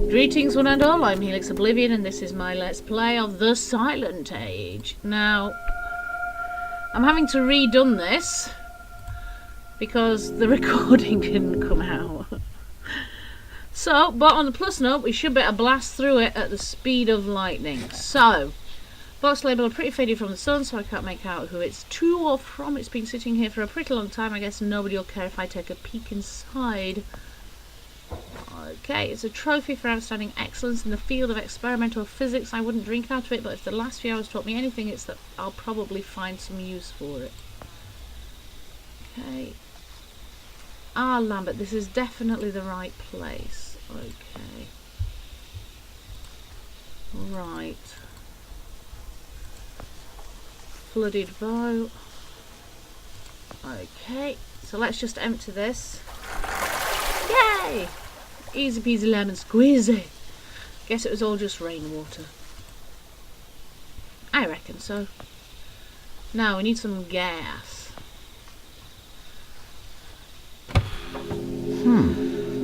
Greetings one and all, I'm Helix Oblivion and this is my Let's Play of The Silent Age. Now, I'm having to redone this because the recording didn't come out. So, but on the plus note, we should be able to blast through it at the speed of lightning. So, box label pretty faded from the sun, so I can't make out who it's to or from. It's been sitting here for a pretty long time. I guess nobody will care if I take a peek inside. Okay, it's a trophy for outstanding excellence in the field of experimental physics. I wouldn't drink out of it, but if the last few hours taught me anything, it's that I'll probably find some use for it. Okay. Ah, Lambert, this is definitely the right place. Okay. Right. Flooded bow. Okay, so let's just empty this. Yay! Easy peasy lemon squeezy. Guess it was all just rainwater. I reckon so. Now we need some gas.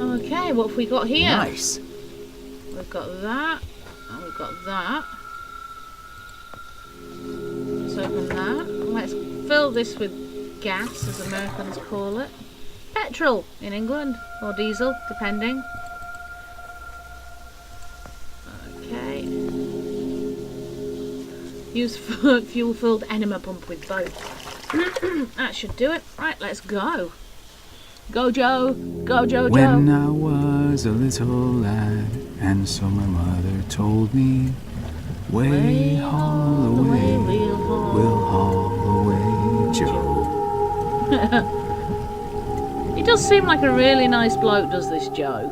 Okay, what have we got here? Nice. We've got that. And we've got that. Let's open that. Let's fill this with gas, as Americans call it. Petrol in England, or diesel, depending. Okay. Use fuel-filled enema pump with both. That should do it. Right, let's go. Go, Joe. Go, Joe. When I was a little lad, and so my mother told me, way haul away, we'll haul away, Joe. He does seem like a really nice bloke, does this Joe?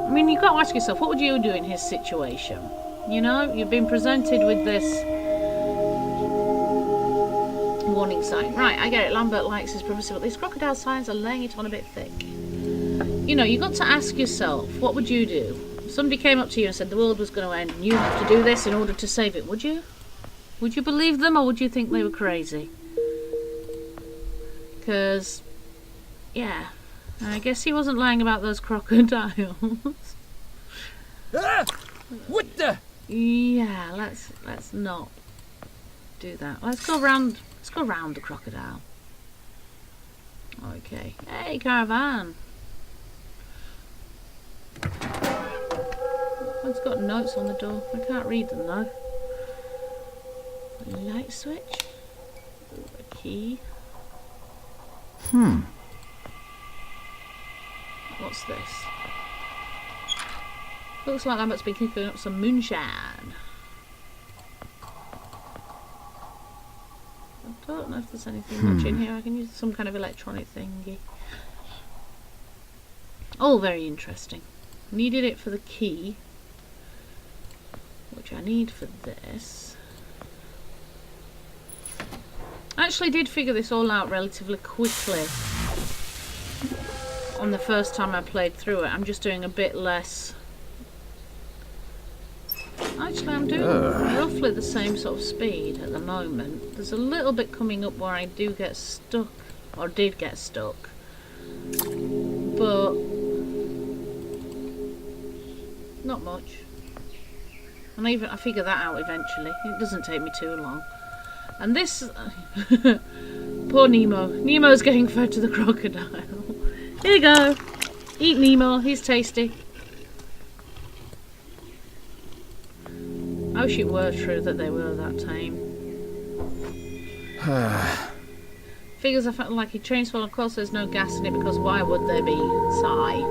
I mean, you've got to ask yourself, what would you do in his situation? You know, you've been presented with this warning sign. Right, I get it. Lambert likes his privacy, but these crocodile signs are laying it on a bit thick. You know, you've got to ask yourself, what would you do? If somebody came up to you and said the world was going to end and you have to do this in order to save it, would you? Would you believe them, or would you think they were crazy? Because... yeah, I guess he wasn't lying about those crocodiles. Ah! What the? Yeah, let's not do that. Let's go round the crocodile. Okay. Hey, caravan. It's got notes on the door. I can't read them though. Light switch. Ooh, a key. What's this? Looks like Lambert's been cooking up some moonshine. I don't know if there's anything much in here. I can use some kind of electronic thingy. All very interesting. Needed it for the key, which I need for this. I actually did figure this all out relatively quickly on the first time I played through it. I'm just doing a bit less. Actually, I'm doing roughly the same sort of speed at the moment. There's a little bit coming up where I do get stuck, or did get stuck, but not much. And I figure that out eventually. It doesn't take me too long. And this poor Nemo. Nemo's getting fed to the crocodile. Here you go. Eat Nemo. He's tasty. I wish it were true that they were that tame. Figures I felt like he changed. Well, of course there's no gas in it, because why would there be? Sigh.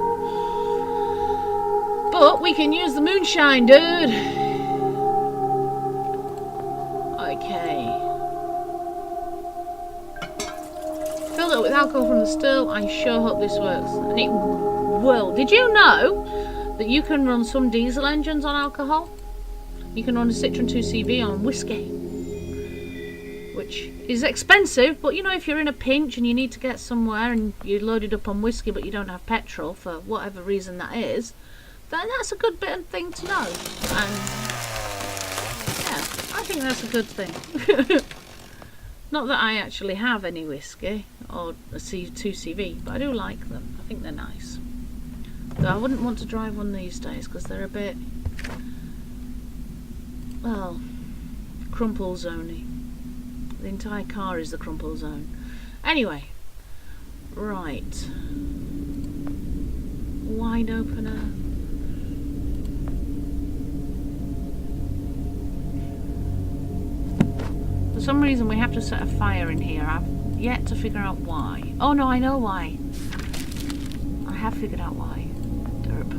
But we can use the moonshine, dude. Okay. Filled it up with alcohol from the still. I sure hope this works. And it will. Did you know that you can run some diesel engines on alcohol? You can run a Citroen 2CV on whiskey, which is expensive, but you know, if you're in a pinch and you need to get somewhere and you're loaded up on whiskey but you don't have petrol for whatever reason that is, then that's a good bit of thing to know. And yeah, I think that's a good thing. Not that I actually have any whiskey or a 2CV, but I do like them. I think they're nice. Though I wouldn't want to drive one these days because they're a bit, well, crumple zoney. The entire car is the crumple zone. Anyway, right. Wine opener. For some reason we have to set a fire in here. I've yet to figure out why. Oh no, I know why. I have figured out why. Derp.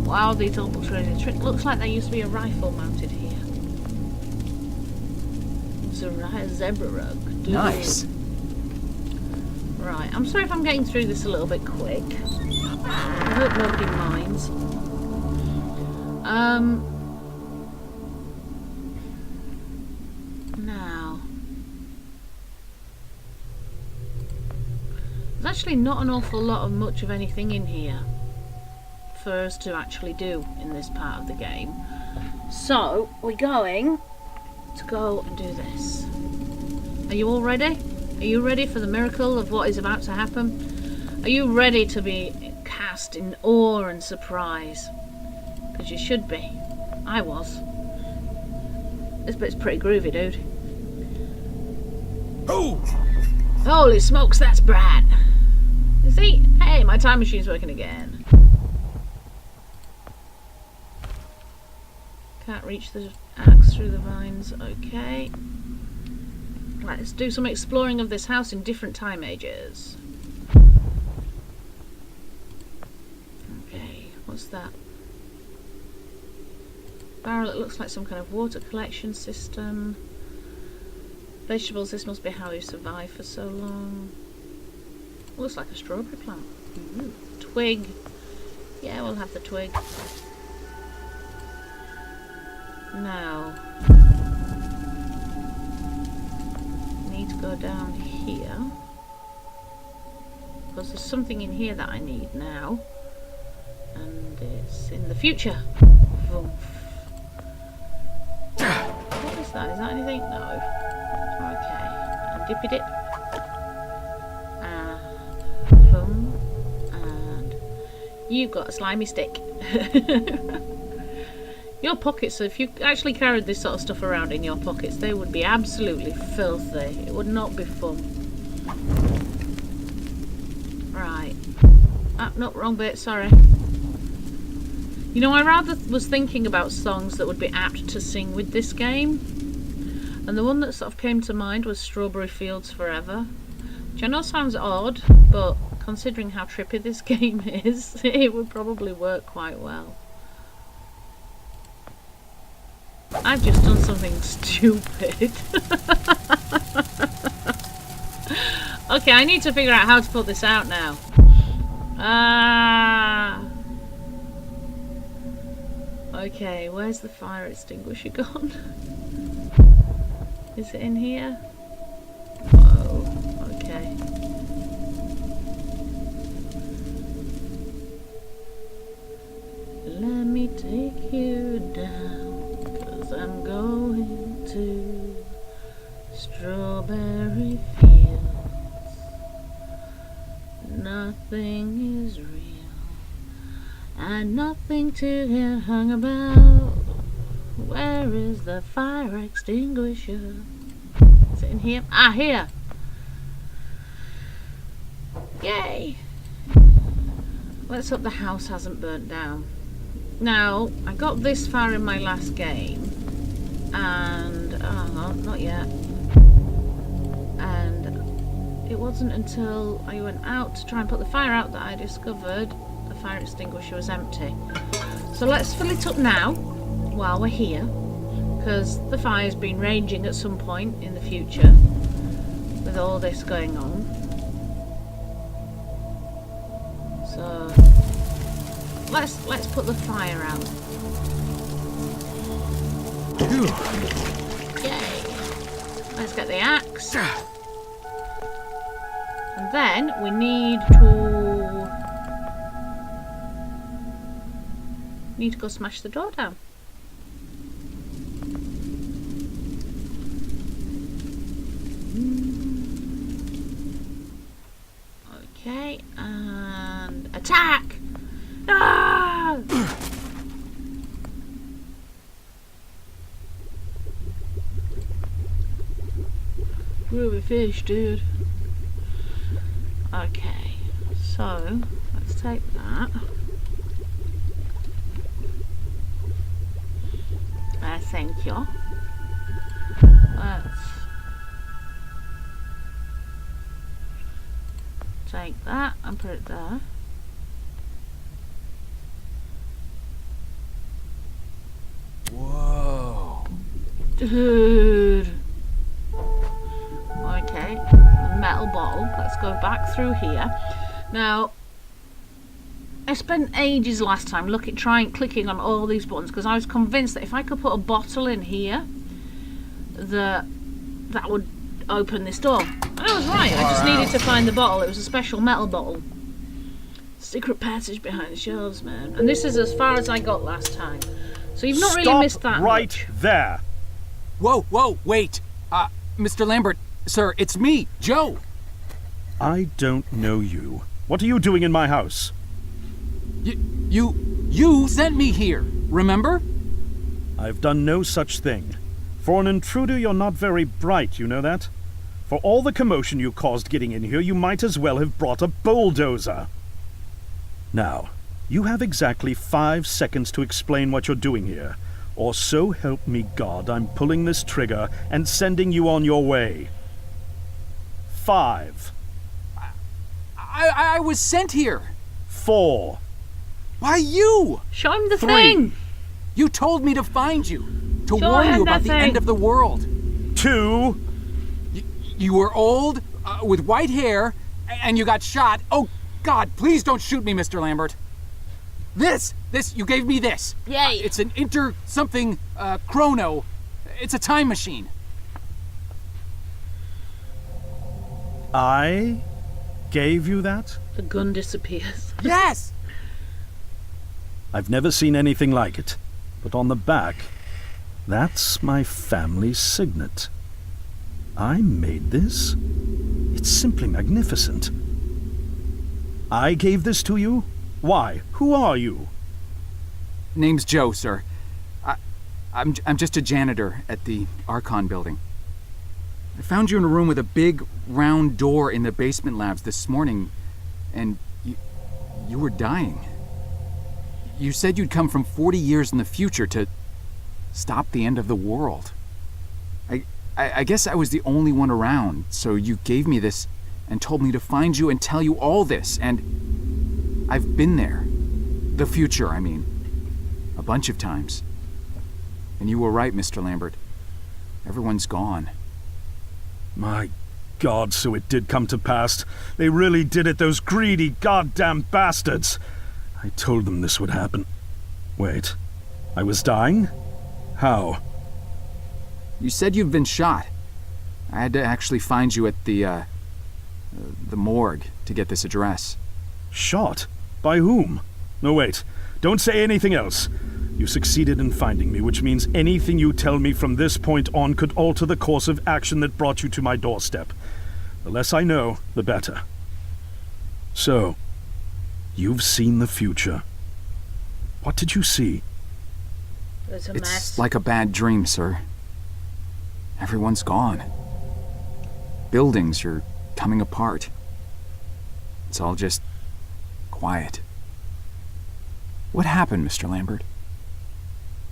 Wow, these all looks really trick. Looks like there used to be a rifle mounted here. It's a zebra rug. Nice. Right, I'm sorry if I'm getting through this a little bit quick. I hope nobody minds. Now, there's actually not an awful lot of much of anything in here for us to actually do in this part of the game. So, we're going to go and do this. Are you all ready? Are you ready for the miracle of what is about to happen? Are you ready to be cast in awe and surprise? Because you should be. I was. This bit's pretty groovy, dude. Oh! Holy smokes, that's Brad! You see? Hey, my time machine's working again. Can't reach the axe through the vines. Okay. Let's do some exploring of this house in different time ages. Okay, what's that? Barrel, it looks like some kind of water collection system. Vegetables, this must be how you survive for so long. Looks like a strawberry plant. Ooh. Twig. Yeah, we'll have the twig. Now, need to go down here because there's something in here that I need now, and it's in the future. Vroom. What is that? Is that anything? No. Okay. And dippy dip. Boom. And you've got a slimy stick. Your pockets, if you actually carried this sort of stuff around in your pockets, they would be absolutely filthy. It would not be fun. Right. Ah, no, wrong bit, sorry. You know, I rather was thinking about songs that would be apt to sing with this game. And the one that sort of came to mind was Strawberry Fields Forever. Which I know sounds odd, but considering how trippy this game is, it would probably work quite well. I've just done something stupid. Okay, I need to figure out how to put this out now. Okay, where's the fire extinguisher gone? Is it in here? Oh, okay. Let me take you down. I'm going to strawberry fields. Nothing is real, and nothing to get hung about. Where is the fire extinguisher? Is it in here? Ah, here! Yay! Let's hope the house hasn't burnt down. Now, I got this far in my last game, and not yet. And it wasn't until I went out to try and put the fire out that I discovered the fire extinguisher was empty. So let's fill it up now while we're here, because the fire's been raging at some point in the future with all this going on. So let's put the fire out. Yay! Let's get the axe. And then we need to go smash the door down. Okay, Ah! Groovy fish, dude. Okay, so let's take that. Thank you. Let's take that and put it there. Whoa. Dude. Okay, metal bottle. Let's go back through here. Now, I spent ages last time clicking on all these buttons because I was convinced that if I could put a bottle in here, that would open this door. And I was right. I just needed to find the bottle. It was a special metal bottle. Secret passage behind the shelves, man. And this is as far as I got last time. So you've not really missed that right much. there. Whoa, wait. Mr. Lambert, sir, it's me, Joe. I don't know you. What are you doing in my house? You sent me here, remember? I've done no such thing. For an intruder, you're not very bright, you know that? For all the commotion you caused getting in here, you might as well have brought a bulldozer. Now, you have exactly 5 seconds to explain what you're doing here. Or so help me God, I'm pulling this trigger and sending you on your way. 5. I was sent here. 4. By you! Show him the 3. thing. You told me to find you, to Show warn him you about that the thing. end of the world. 2. You were old, with white hair, and you got shot. Oh, God, please don't shoot me, Mr. Lambert. This, you gave me this. Yay. It's an something chrono. It's a time machine. I gave you that? The gun disappears. Yes! I've never seen anything like it. But on the back, that's my family signet. I made this? It's simply magnificent. I gave this to you? Why? Who are you? Name's Joe, sir. I'm just a janitor at the Archon building. I found you in a room with a big, round door in the basement labs this morning, and you were dying. You said you'd come from 40 years in the future to stop the end of the world. I guess I was the only one around, so you gave me this and told me to find you and tell you all this, and I've been there. The future, I mean. A bunch of times. And you were right, Mr. Lambert. Everyone's gone. My God, so it did come to pass. They really did it, those greedy goddamn bastards. I told them this would happen. Wait, I was dying? How? You said you've been shot. I had to actually find you at the morgue to get this address. Shot? By whom? No, wait. Don't say anything else. You succeeded in finding me, which means anything you tell me from this point on could alter the course of action that brought you to my doorstep. The less I know, the better. So, you've seen the future. What did you see? It's a It's mess. like a bad dream, sir. Everyone's gone. Buildings are coming apart. It's all just quiet. What happened, Mr. Lambert?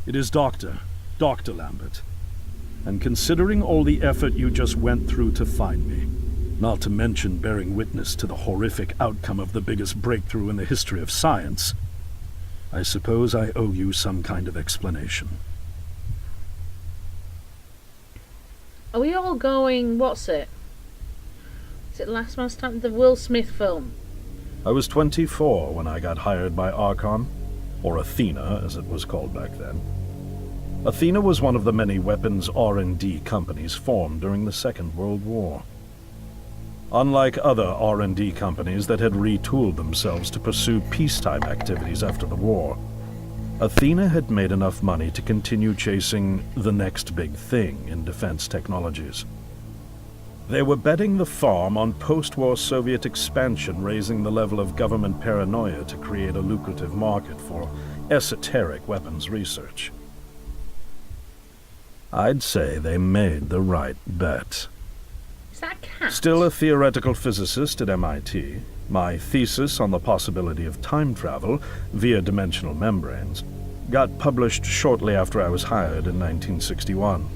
It is Dr. Lambert. And considering all the effort you just went through to find me, not to mention bearing witness to the horrific outcome of the biggest breakthrough in the history of science, I suppose I owe you some kind of explanation. Are we all going, what's it? Is it Last Man Standing? The Will Smith film. I was 24 when I got hired by Archon, or Athena as it was called back then. Athena was one of the many weapons R&D companies formed during the Second World War. Unlike other R&D companies that had retooled themselves to pursue peacetime activities after the war, Athena had made enough money to continue chasing the next big thing in defense technologies. They were betting the farm on post-war Soviet expansion, raising the level of government paranoia to create a lucrative market for esoteric weapons research. I'd say they made the right bet. Is that a cat? Still a theoretical physicist at MIT, my thesis on the possibility of time travel via dimensional membranes got published shortly after I was hired in 1961.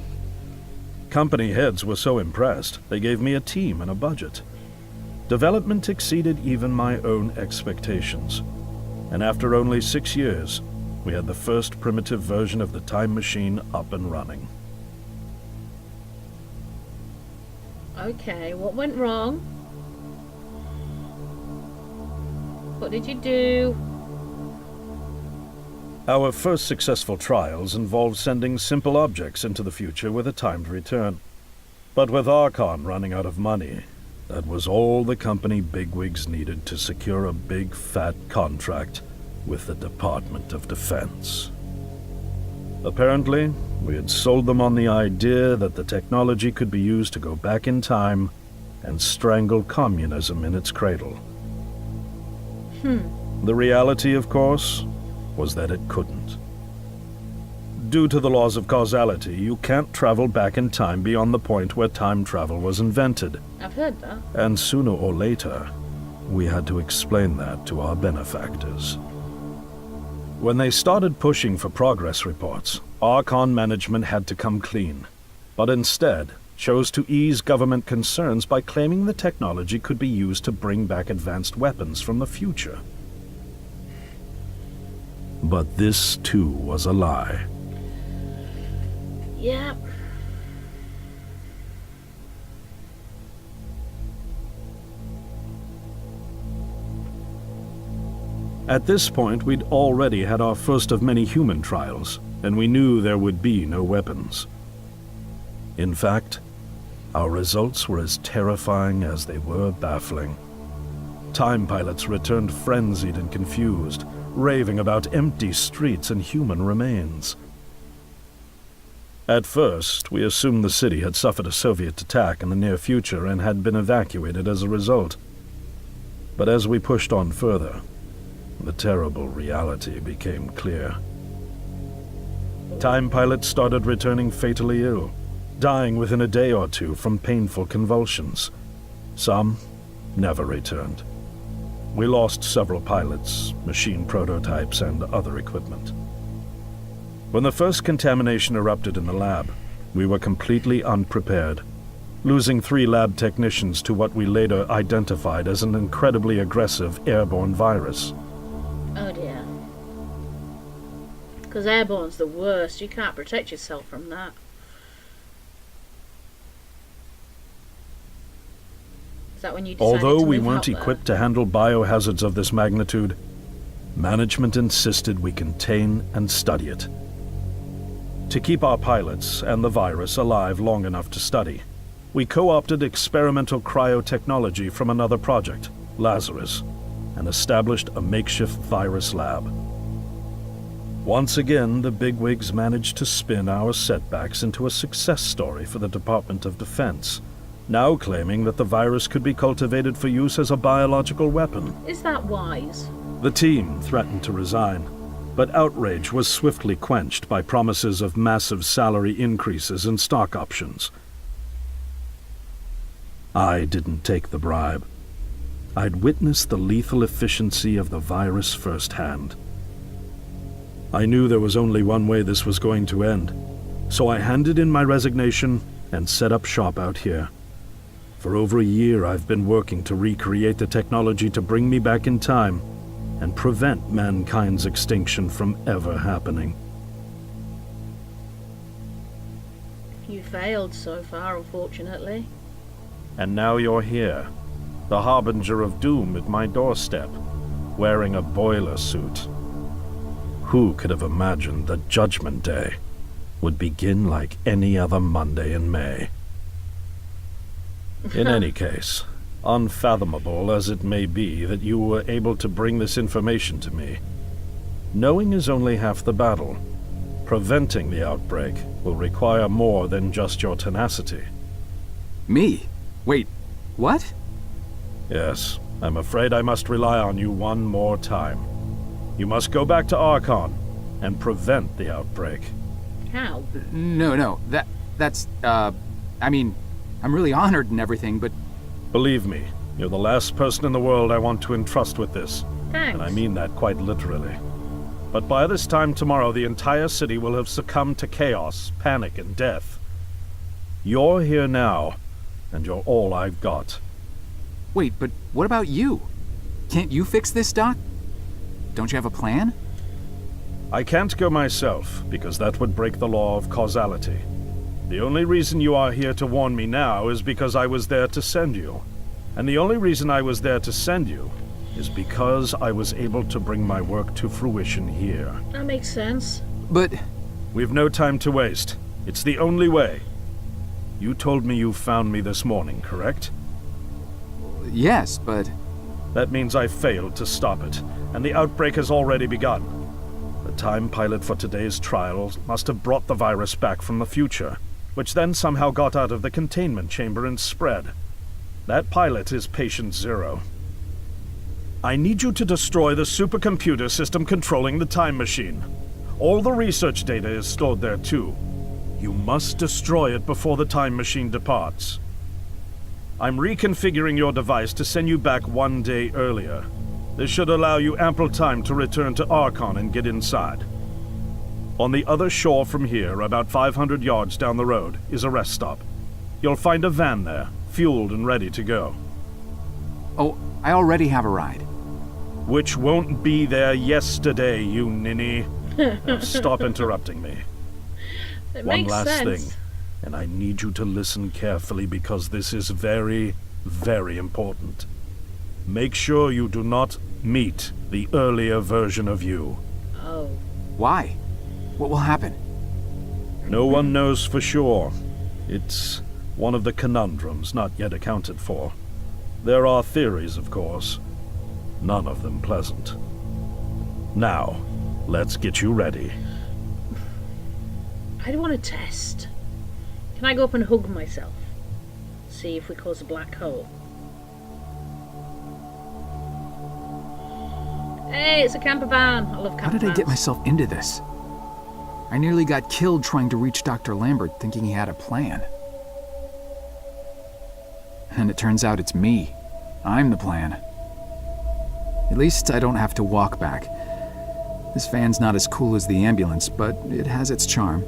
Company heads were so impressed, they gave me a team and a budget. Development exceeded even my own expectations. And after only 6 years, we had the first primitive version of the time machine up and running. Okay, what went wrong? What did you do? Our first successful trials involved sending simple objects into the future with a timed return. But with Archon running out of money, that was all the company bigwigs needed to secure a big fat contract with the Department of Defense. Apparently, we had sold them on the idea that the technology could be used to go back in time and strangle communism in its cradle. The reality, of course, was that it couldn't. Due to the laws of causality, you can't travel back in time beyond the point where time travel was invented. I've heard that. And sooner or later, we had to explain that to our benefactors. When they started pushing for progress reports, Archon management had to come clean, but instead chose to ease government concerns by claiming the technology could be used to bring back advanced weapons from the future. But this, too, was a lie. Yep. At this point, we'd already had our first of many human trials, and we knew there would be no weapons. In fact, our results were as terrifying as they were baffling. Time pilots returned frenzied and confused, raving about empty streets and human remains. At first, we assumed the city had suffered a Soviet attack in the near future and had been evacuated as a result. But as we pushed on further, the terrible reality became clear. Time pilots started returning fatally ill, dying within a day or two from painful convulsions. Some never returned. We lost several pilots, machine prototypes, and other equipment. When the first contamination erupted in the lab, we were completely unprepared, losing 3 lab technicians to what we later identified as an incredibly aggressive airborne virus. Oh dear. Because airborne's the worst. You can't protect yourself from that. Is that when you decided Although to we move weren't out there? equipped to handle biohazards of this magnitude, management insisted we contain and study it. To keep our pilots and the virus alive long enough to study, we co-opted experimental cryotechnology from another project, Lazarus, and established a makeshift virus lab. Once again, the bigwigs managed to spin our setbacks into a success story for the Department of Defense, now claiming that the virus could be cultivated for use as a biological weapon. Is that wise? The team threatened to resign, but outrage was swiftly quenched by promises of massive salary increases and stock options. I didn't take the bribe. I'd witnessed the lethal efficiency of the virus firsthand. I knew there was only one way this was going to end, so I handed in my resignation and set up shop out here. For over a year, I've been working to recreate the technology to bring me back in time and prevent mankind's extinction from ever happening. You failed so far, unfortunately. And now you're here, the harbinger of doom at my doorstep, wearing a boiler suit. Who could have imagined that Judgment Day would begin like any other Monday in May? In any case, unfathomable as it may be that you were able to bring this information to me, knowing is only half the battle. Preventing the outbreak will require more than just your tenacity. Me? Wait, what? Yes, I'm afraid I must rely on you one more time. You must go back to Archon and prevent the outbreak. How? No, that's, I mean, I'm really honored and everything, but... Believe me, you're the last person in the world I want to entrust with this. Thanks. And I mean that quite literally. But by this time tomorrow, the entire city will have succumbed to chaos, panic, and death. You're here now, and you're all I've got. Wait, but what about you? Can't you fix this, Doc? Don't you have a plan? I can't go myself, because that would break the law of causality. The only reason you are here to warn me now is because I was there to send you. And the only reason I was there to send you is because I was able to bring my work to fruition here. That makes sense. But... We've no time to waste. It's the only way. You told me you found me this morning, correct? yes, but... That means I failed to stop it, and the outbreak has already begun. The time pilot for today's trials must have brought the virus back from the future, which then somehow got out of the containment chamber and spread. That pilot is Patient Zero. I need you to destroy the supercomputer system controlling the time machine. All the research data is stored there too. You must destroy it before the time machine departs. I'm reconfiguring your device to send you back 1 day earlier. This should allow you ample time to return to Archon and get inside. On the other shore from here, about 500 yards down the road, is a rest stop. You'll find a van there, fueled and ready to go. Oh, I already have a ride. Which won't be there yesterday, you ninny. Now stop interrupting me. It One makes last sense. thing, and I need you to listen carefully because this is very, very important. Make sure you do not meet the earlier version of you. Oh. Why? What will happen? No one knows for sure. It's one of the conundrums not yet accounted for. There are theories, of course. None of them pleasant. Now, let's get you ready. I don't want to test. Can I go up and hug myself? See if we cause a black hole. Hey, it's a camper van. I love camper How did I get vans. myself into this? I nearly got killed trying to reach Dr. Lambert thinking he had a plan. And it turns out it's me. I'm the plan. At least I don't have to walk back. This van's not as cool as the ambulance, but it has its charm.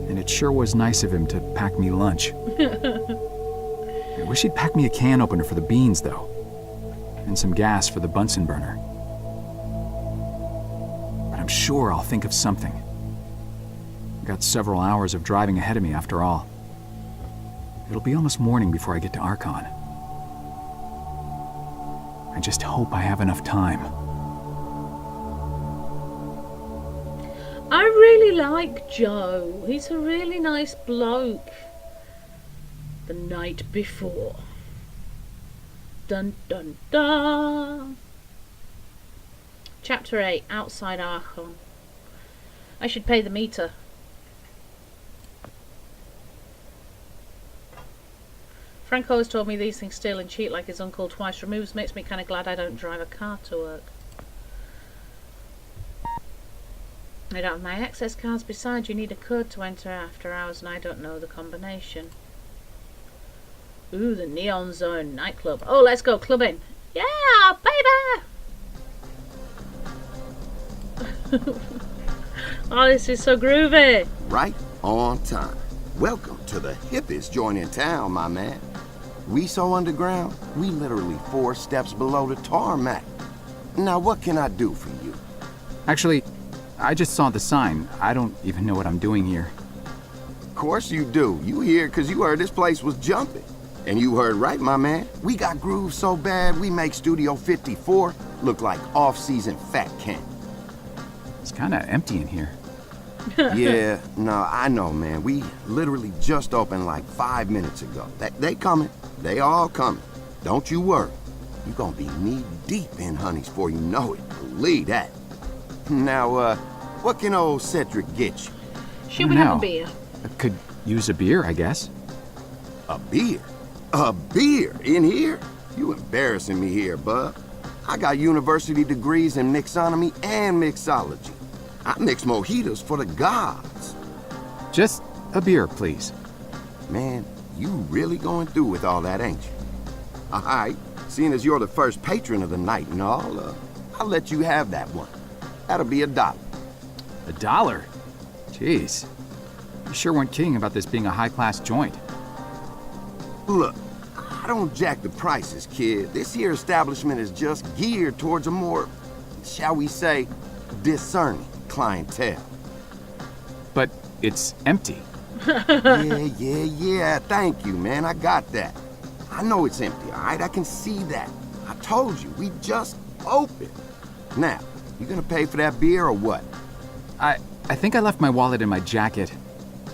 And it sure was nice of him to pack me lunch. I wish he'd pack me a can opener for the beans, though. And some gas for the Bunsen burner. But I'm sure I'll think of something. I've got several hours of driving ahead of me after all. It'll be almost morning before I get to Archon. I just hope I have enough time. I really like Joe. He's a really nice bloke. The night before. Dun dun dun. Chapter 8, Outside Archon. I should pay the meter. Frank always told me these things steal and cheat like his uncle twice removes. Makes me kind of glad I don't drive a car to work. I don't have my access cards. Besides, you need a code to enter after hours and I don't know the combination. Ooh, the Neon Zone nightclub. Oh, let's go clubbing. Yeah, baby! Oh, this is so groovy. Right on time. Welcome to the hippest joint in town, my man. We so underground, we literally 4 steps below the tarmac. Now, what can I do for you? Actually, I just saw the sign. I don't even know what I'm doing here. Of course you do. You here because you heard this place was jumping. And you heard right, my man. We got grooves so bad, we make Studio 54 look like off-season fat camp. It's kind of empty in here. Yeah, no, I know, man. We literally just opened like 5 minutes ago. They coming. They all coming. Don't you worry. You gonna be knee-deep in honeys before you know it. Believe that. Now, what can old Cedric get you? Should we have No. a beer? I could use a beer, I guess. A beer? A beer in here? You embarrassing me here, bub. I got university degrees in mixonomy and mixology. I mix mojitos for the gods. Just a beer, please. Man, you really going through with all that, ain't you? All right, seeing as you're the first patron of the night and all, I'll let you have that one. That'll be $1. $1? Jeez. You sure weren't kidding about this being a high-class joint. Look, I don't jack the prices, kid. This here establishment is just geared towards a more, shall we say, discerning clientele. But it's empty. Yeah. Thank you, man. I got that. I know it's empty, all right? I can see that. I told you, we just opened. Now, you gonna pay for that beer or what? I think I left my wallet in my jacket.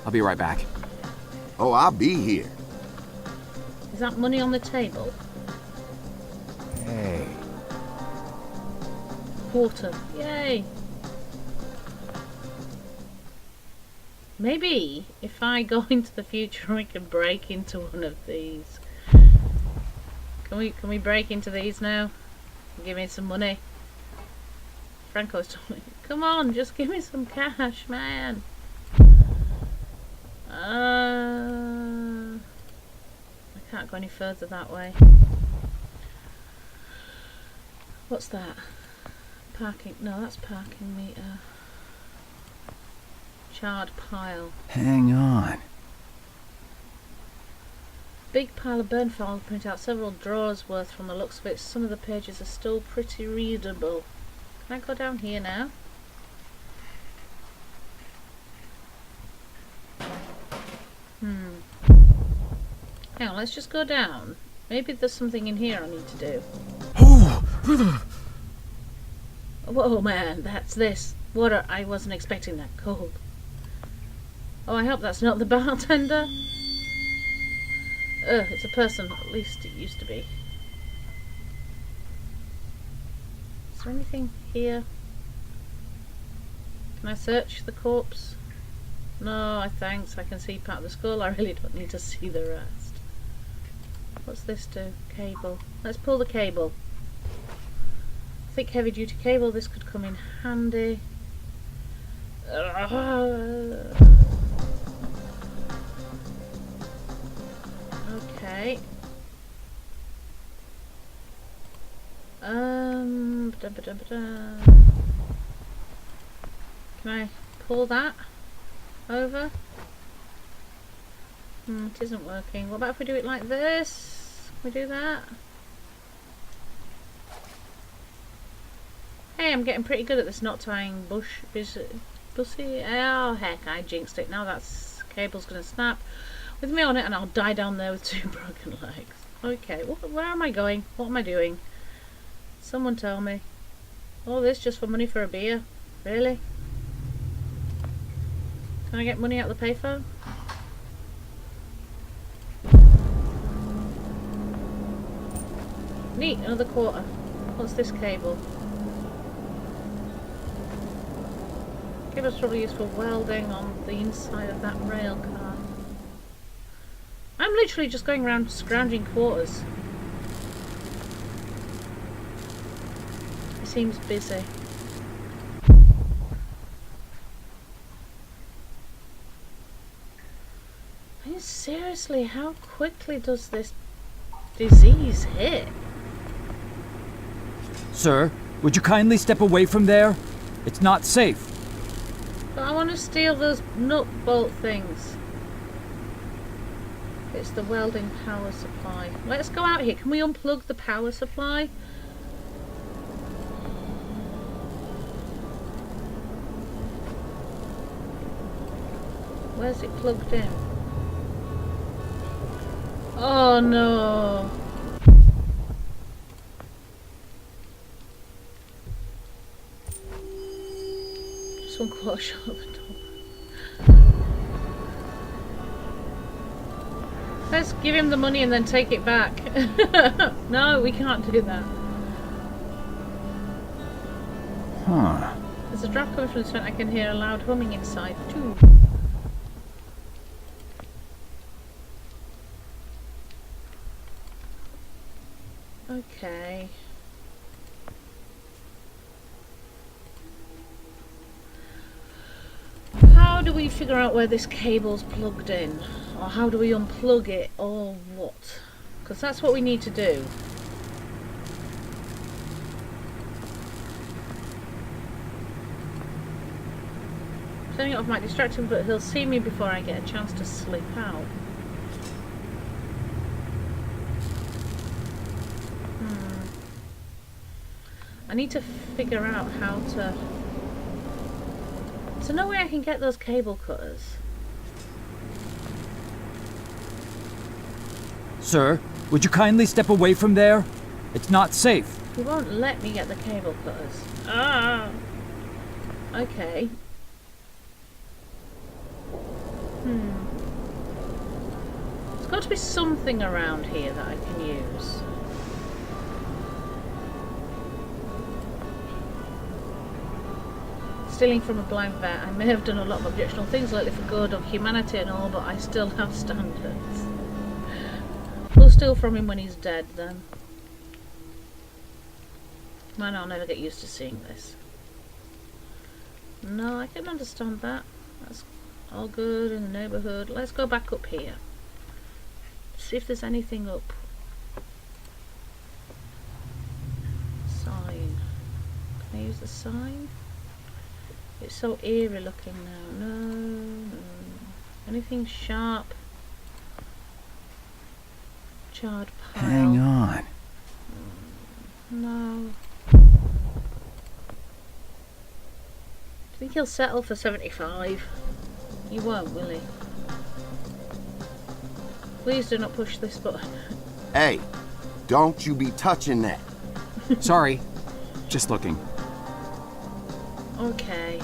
I'll be right back. Oh, I'll be here. Is that money on the table? Hey. Quarter. Yay. Maybe if I go into the future I can break into one of these. Can we break into these now? Give me some money. Franco's told me, come on, just give me some cash, man. I can't go any further that way. What's that? Parking? No, that's parking meter. Charred pile. Hang on. Big pile of burn files print out several drawers worth from the looks of it. Some of the pages are still pretty readable. Can I go down here now? Hang on, let's just go down. Maybe there's something in here I need to do. Whoa, man, that's this. Water, I wasn't expecting that cold. Oh, I hope that's not the bartender. It's a person. At least it used to be. Is there anything here? Can I search the corpse? No, thanks. I can see part of the skull. I really don't need to see the rest. What's this do? Cable. Let's pull the cable. Thick heavy duty cable. This could come in handy. Okay. Can I pull that over? It isn't working. What about if we do it like this? Can we do that? Hey, I'm getting pretty good at this knot tying bussy. Oh heck, I jinxed it. Now that's cable's gonna snap with me on it and I'll die down there with 2 broken legs. Okay, where am I going? What am I doing? Someone tell me. All this just for money for a beer? Really? Can I get money out of the payphone? Neat, another quarter. What's this cable? Cable's probably used for welding on the inside of that rail car. I'm literally just going around scrounging quarters. He seems busy. I mean, seriously, how quickly does this disease hit? Sir, would you kindly step away from there? It's not safe. But I want to steal those nut bolt things. It's the welding power supply. Let's go out here. Can we unplug the power supply? Where's it plugged in? Oh no! Just 1 quarter short of the door. Let's give him the money and then take it back. No, we can't do that. Huh. There's a draft coming from the front. I can hear a loud humming inside too. Okay. How do we figure out where this cable's plugged in? Or how do we unplug it? Or what? Because that's what we need to do. Turning it off might distract him, but he'll see me before I get a chance to slip out. I need to figure out how to... There's no way I can get those cable cutters. Sir, would you kindly step away from there? It's not safe. He won't let me get the cable cutters. Ah! Okay. There's got to be something around here that I can use. Stealing from a blind vet. I may have done a lot of objectionable things lately for good of humanity and all, but I still have standards. We'll steal from him when he's dead then. Man, I'll never get used to seeing this. No, I can understand that. That's all good in the neighbourhood. Let's go back up here. See if there's anything up. Sign. Can I use the sign? It's so eerie looking now. No. Anything sharp? Charred pile. Hang on. No. I think he'll settle for 75. He won't, will he? Please do not push this button. Hey, don't you be touching that. Sorry. Just looking. Okay.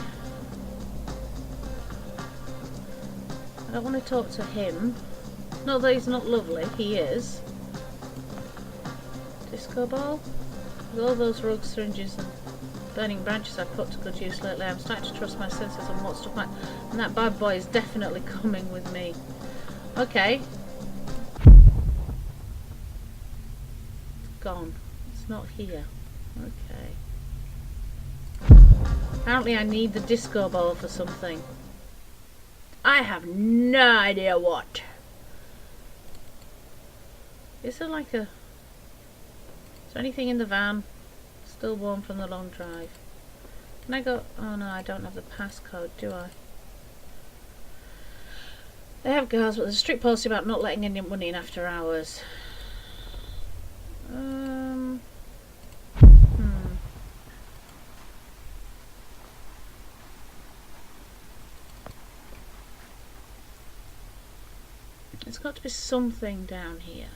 I don't want to talk to him. Not that he's not lovely, he is. Disco ball? With all those rogue syringes and burning branches I've put to good use lately, I'm starting to trust my senses on what stuff might... And that bad boy is definitely coming with me. Okay. It's gone. It's not here. Okay. Apparently I need the disco ball for something. I have no idea what. Is there like a... Is there anything in the van? Still warm from the long drive. Can I go... Oh no, I don't have the passcode, do I? They have guards, but there's a strict policy about not letting any money in after hours. There's got to be something down here.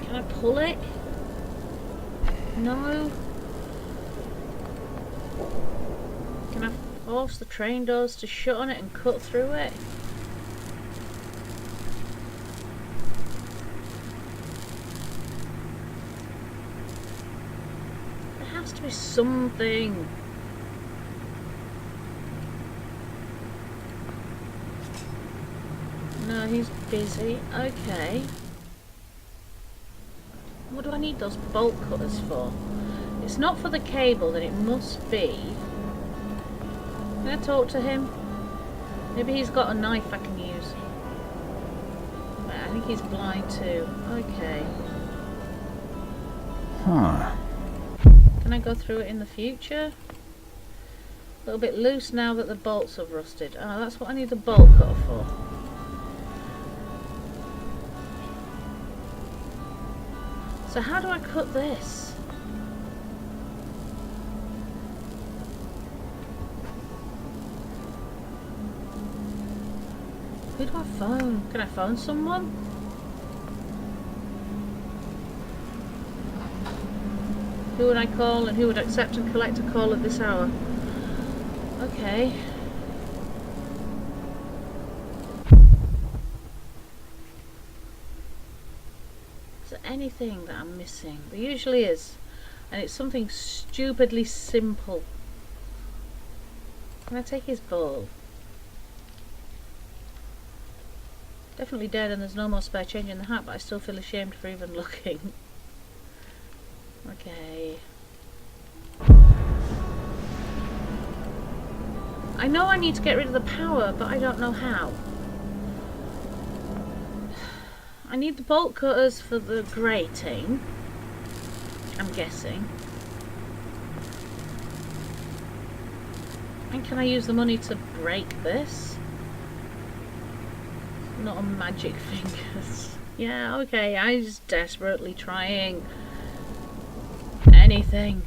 Can I pull it? No. Can I force the train doors to shut on it and cut through it? To be something. No, he's busy. Okay. What do I need those bolt cutters for? It's not for the cable, then it must be. Can I talk to him? Maybe he's got a knife I can use. Right, I think he's blind too. Okay. Huh. Can I go through it in the future? A little bit loose now that the bolts have rusted. Oh, that's what I need the bolt cutter for. So how do I cut this? Who do I phone? Can I phone someone? Who would I call and who would accept and collect a call at this hour? Okay. Is there anything that I'm missing? There usually is. And it's something stupidly simple. Can I take his ball? Definitely dead and there's no more spare change in the hat, but I still feel ashamed for even looking. Okay. I know I need to get rid of the power, but I don't know how. I need the bolt cutters for the grating, I'm guessing. And can I use the money to break this? Not on magic fingers. Yeah, okay, I'm just desperately trying anything.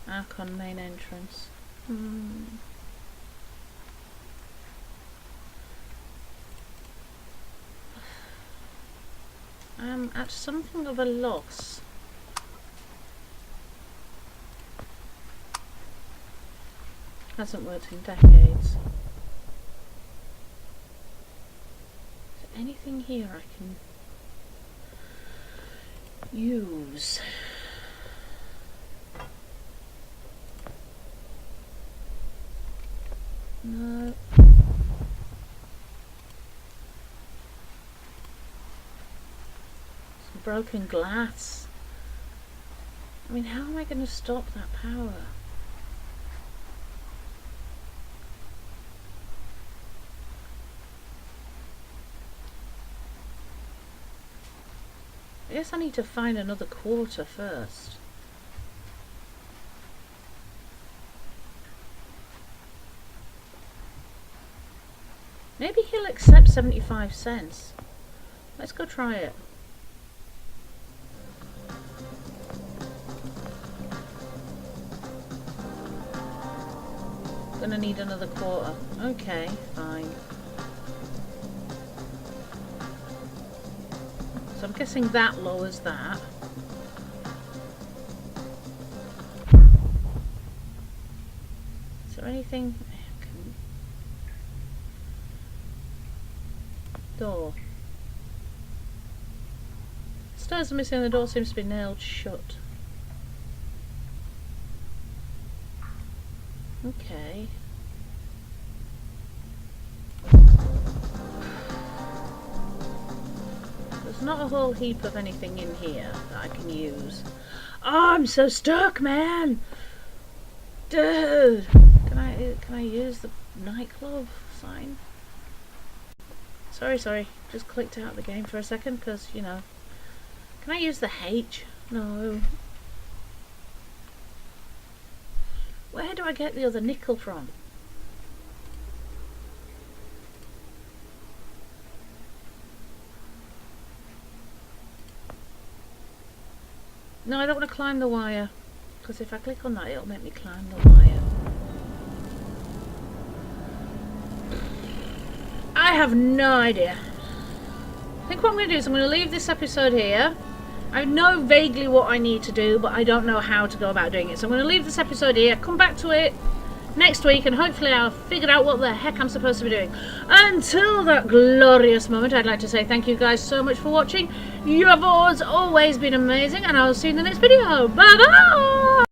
Archon main entrance. I'm at something of a loss. Hasn't worked in decades. Is there anything here I can use? No. Some broken glass. I mean, how am I going to stop that power? I guess I need to find another quarter first. Maybe he'll accept 75 cents. Let's go try it. Gonna need another quarter. Okay, fine. So I'm guessing that lowers that. Is there anything? Door. Stairs are missing, the door seems to be nailed shut. Okay. There's not a whole heap of anything in here that I can use. Oh, I'm so stuck, man! Dude! Can I use the nightclub sign? Sorry, just clicked out of the game for a second because, you know. Can I use the H? No. Where do I get the other nickel from? No, I don't want to climb the wire because if I click on that it'll make me climb the wire. I have no idea. I think what I'm going to do is I'm going to leave this episode here. I know vaguely what I need to do, but I don't know how to go about doing it. So I'm going to leave this episode here, come back to it next week, and hopefully I'll figure out what the heck I'm supposed to be doing. Until that glorious moment, I'd like to say thank you guys so much for watching. You have always been amazing, and I'll see you in the next video. Bye-bye!